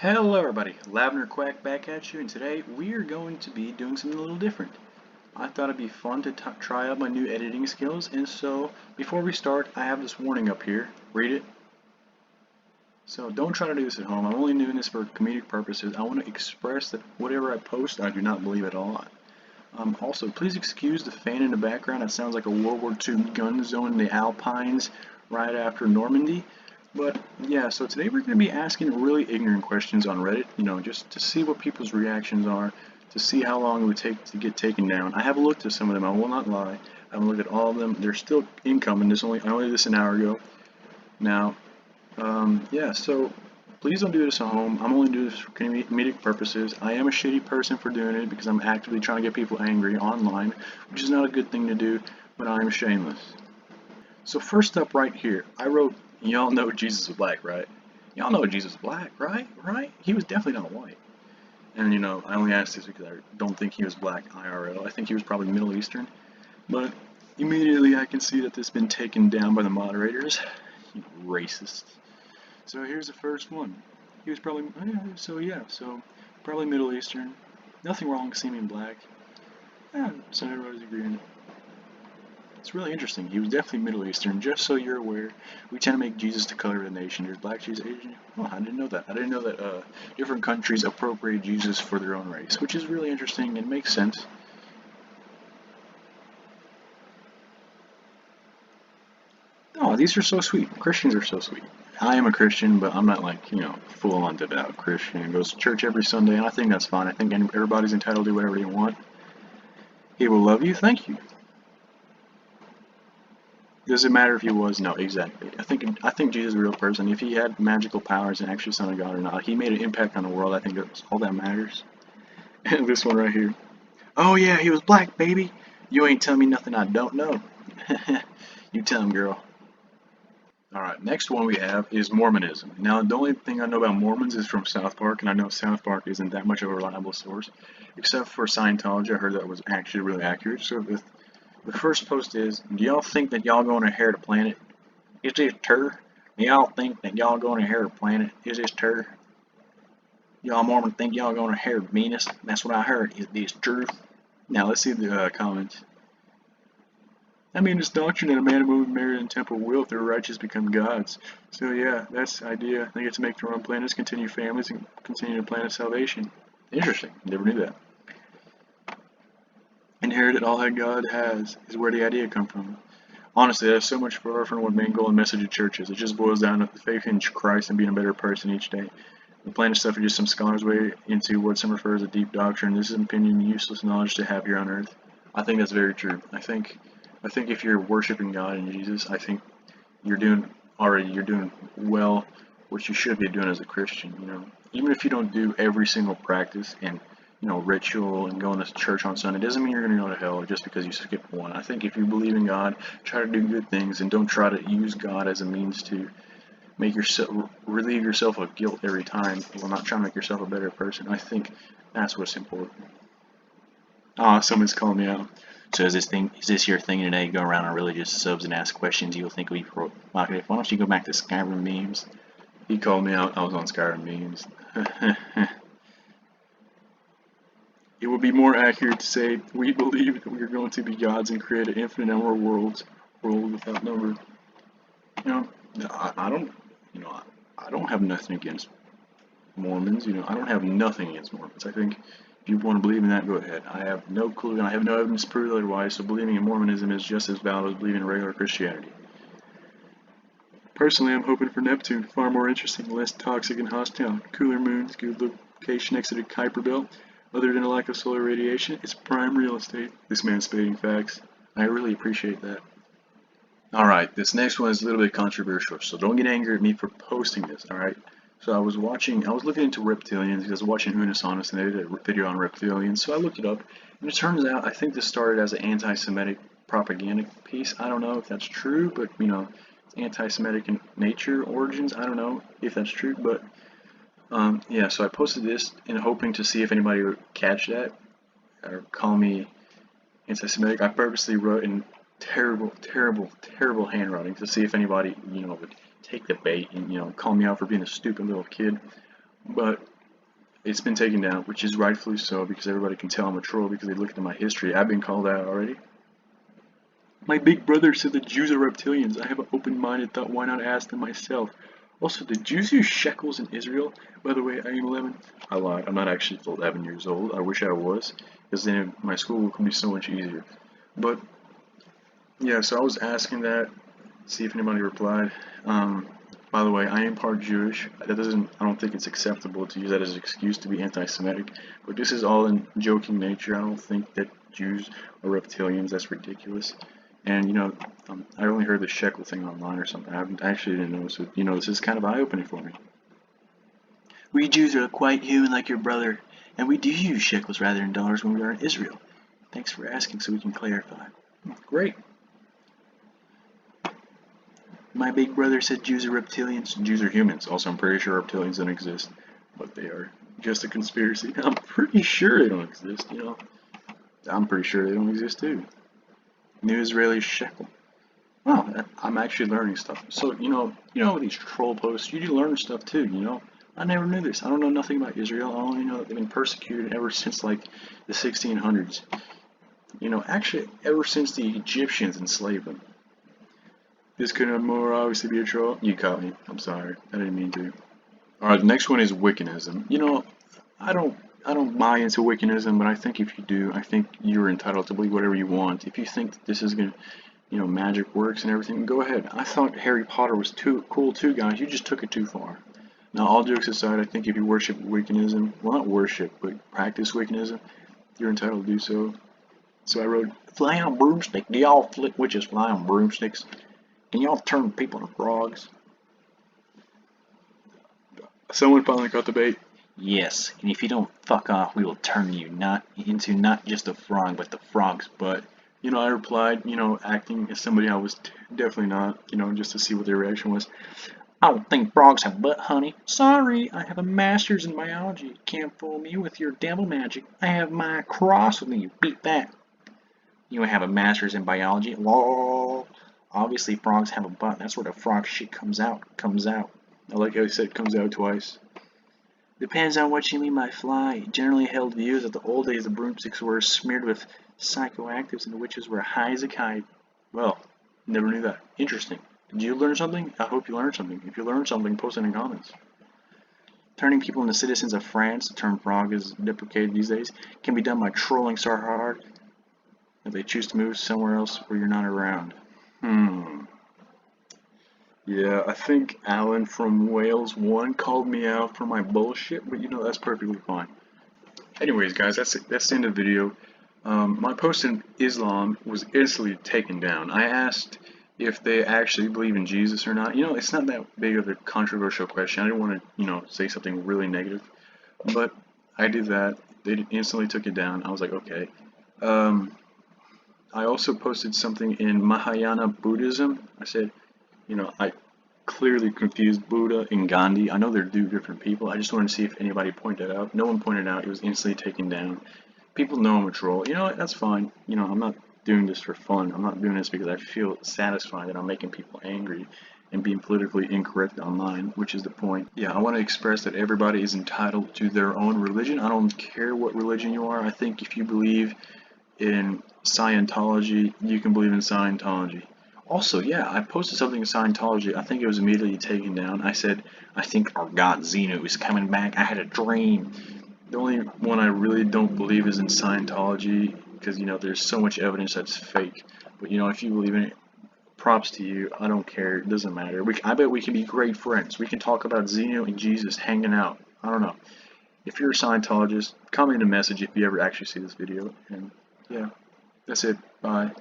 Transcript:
Hello everybody, Lavender Quack back at you, and today we are going to be doing something a little different. I thought it'd be fun to try out my new editing skills, and so before we start, I have this warning up here. Read it. So don't try to do this at home. I'm only doing this for comedic purposes. I want to express that whatever I post, I do not believe at all. Also, please excuse the fan in the background. It sounds like a World War II gun zone in the Alpines right after Normandy. But yeah, so today we're going to be asking really ignorant questions on Reddit, just to see what people's reactions are, to see how long it would take to get taken down. I have looked at some of them, I will not lie. I haven't looked at all of them. They're still incoming. I only did this an hour ago. Now, yeah, so please don't do this at home. I'm only doing this for comedic purposes. I am a shitty person for doing it because I'm actively trying to get people angry online, which is not a good thing to do, but I am shameless. So first up right here, I wrote, y'all know Jesus was black, right? Y'all know Jesus was black, right? Right? He was definitely not white. And I only asked this because I don't think he was black IRL. I think he was probably Middle Eastern. But immediately I can see that this has been taken down by the moderators. You racist. So here's the first one. He was probably, so probably Middle Eastern. Nothing wrong with seeming black. Yeah, so everybody's agreeing. It's really interesting. He was definitely Middle Eastern. Just so you're aware, we tend to make Jesus the color of the nation. There's black Jesus, Asian. Oh, I didn't know that. I didn't know that different countries appropriate Jesus for their own race, which is really interesting and makes sense. Oh, these are so sweet. Christians are so sweet. I am a Christian, but I'm not like, full-on devout Christian. Goes to church every Sunday, and I think that's fine. I think everybody's entitled to do whatever they want. He will love you. Thank you. Does it matter if he was? No, exactly. I think Jesus is a real person. If he had magical powers and actually son of God or not, he made an impact on the world. I think that's all that matters. And this one right here. Oh yeah, he was black, baby. You ain't telling me nothing I don't know. You tell him, girl. Alright, next one we have is Mormonism. Now, the only thing I know about Mormons is from South Park, and I know South Park isn't that much of a reliable source. Except for Scientology, I heard that was actually really accurate. So the first post is, do y'all think that y'all gonna inherit a planet? Is this true? Do y'all think that y'all gonna inherit a planet? Is this true? Y'all Mormon think y'all gonna inherit Venus? That's what I heard. Is this true? Now let's see the comments. I mean, this doctrine that a man and woman married in temple will, if they're righteous, become gods. So yeah, that's the idea. They get to make their own planets, continue families, and continue the plan of salvation. Interesting. Never knew that. Inherited all that God has is where the idea come from. Honestly, that's so much far from what main goal and message of church is. It just boils down to faith in Christ and being a better person each day. The planet stuff is just some scholars' way into what some refer as a deep doctrine. This is, in opinion, useless knowledge to have here on earth. I think that's very true. I think if you're worshiping God and Jesus, I think you're doing well what you should be doing as a Christian. Even if you don't do every single practice and ritual and going to church on Sunday, doesn't mean you're going to go to hell just because you skip one. I think if you believe in God, try to do good things and don't try to use God as a means to relieve yourself of guilt every time while not trying to make yourself a better person. I think that's what's important. Ah, someone's calling me out. So is this your thing today? Go around on religious subs and ask questions you'll think will be provocative. Why don't you go back to Skyrim memes? He called me out. I was on Skyrim memes. It would be more accurate to say we believe that we are going to be gods and create an infinite number of world without number. I don't, I don't have nothing against Mormons. I don't have nothing against Mormons. I think if you want to believe in that, go ahead. I have no clue, and I have no evidence to prove otherwise. So believing in Mormonism is just as valid as believing in regular Christianity. Personally, I'm hoping for Neptune, far more interesting, less toxic and hostile. Cooler moons, good location next to the Kuiper Belt. Other than a lack of solar radiation, it's prime real estate. This man's spitting facts. I really appreciate that. Alright, this next one is a little bit controversial, so don't get angry at me for posting this, alright? So I was looking into reptilians because I was watching Unis Honest and they did a video on reptilians, so I looked it up, and it turns out I think this started as an anti-Semitic propaganda piece. I don't know if that's true, but it's anti-Semitic in nature, origins. I don't know if that's true, but yeah, so I posted this in hoping to see if anybody would catch that or call me anti-Semitic. I purposely wrote in terrible handwriting to see if anybody, would take the bait and, call me out for being a stupid little kid. But it's been taken down, which is rightfully so because everybody can tell I'm a troll because they looked at my history. I've been called out already. My big brother said the Jews are reptilians. I have an open-minded thought, why not ask them myself? Also, did Jews use shekels in Israel? By the way, I am 11. I lied. I'm not actually 11 years old. I wish I was, because then my school would be so much easier. But, yeah, so I was asking that, see if anybody replied. By the way, I am part Jewish. I don't think it's acceptable to use that as an excuse to be anti-Semitic. But this is all in joking nature. I don't think that Jews are reptilians. That's ridiculous. And I only heard the shekel thing online or something. I actually didn't know. So this is kind of eye-opening for me. We Jews are quite human like your brother, and we do use shekels rather than dollars when we are in Israel. Thanks for asking so we can clarify. Great. My big brother said Jews are reptilians. Jews are humans. Also, I'm pretty sure reptilians don't exist, but they are just a conspiracy. I'm pretty sure they don't exist. I'm pretty sure they don't exist too. New Israeli shekel. Oh, I'm actually learning stuff. So, these troll posts, you do learn stuff too, I never knew this. I don't know nothing about Israel. I only know that they've been persecuted ever since, like, the 1600s. Actually, ever since the Egyptians enslaved them. This couldn't more obviously be a troll. You caught me. I'm sorry. I didn't mean to. Alright, the next one is Wiccanism. I don't buy into Wiccanism, but I think if you do, I think you're entitled to believe whatever you want. If you think that this is gonna, magic works and everything, go ahead. I thought Harry Potter was too cool too, guys. You just took it too far. Now, all jokes aside, I think if you worship Wiccanism, well, not worship, but practice Wiccanism, you're entitled to do so. So I wrote, fly on broomstick. Do y'all witches fly on broomsticks? Can y'all turn people into frogs? Someone finally caught the bait. Yes, and if you don't fuck off, we will turn you into not just a frog, but the frog's butt. I replied, acting as somebody I was definitely not, just to see what their reaction was. I don't think frogs have butt, honey. Sorry, I have a master's in biology. Can't fool me with your devil magic. I have my cross with me. Beat that. You have a master's in biology? Lol. Obviously, frogs have a butt. That's where the frog shit comes out. I like how he said comes out twice. Depends on what you mean by fly. Generally held views that the old days the broomsticks were smeared with psychoactives and the witches were high as a kite. Well, never knew that. Interesting. Did you learn something? I hope you learned something. If you learned something, post it in the comments. Turning people into citizens of France, the term frog is deprecated these days, can be done by trolling so hard that they choose to move somewhere else where you're not around. Yeah, I think Alan from Wales 1 called me out for my bullshit, but that's perfectly fine. Anyways, guys, that's it. That's the end of the video. My post in Islam was instantly taken down. I asked if they actually believe in Jesus or not. It's not that big of a controversial question. I didn't want to, say something really negative, but I did that. They instantly took it down. I was like, okay. I also posted something in Mahayana Buddhism. I said, I clearly confused Buddha and Gandhi. I know they're two different people. I just wanted to see if anybody pointed it out. No one pointed out. It was instantly taken down. People know I'm a troll. You know what? That's fine. I'm not doing this for fun. I'm not doing this because I feel satisfied that I'm making people angry and being politically incorrect online, which is the point. Yeah, I want to express that everybody is entitled to their own religion. I don't care what religion you are. I think if you believe in Scientology, you can believe in Scientology. Also, yeah, I posted something in Scientology. I think it was immediately taken down. I said, I think our god Xenu is coming back. I had a dream. The only one I really don't believe is in Scientology because, there's so much evidence that's fake. But, if you believe in it, props to you. I don't care. It doesn't matter. I bet we can be great friends. We can talk about Xenu and Jesus hanging out. I don't know. If you're a Scientologist, comment a message if you ever actually see this video. And, yeah, that's it. Bye.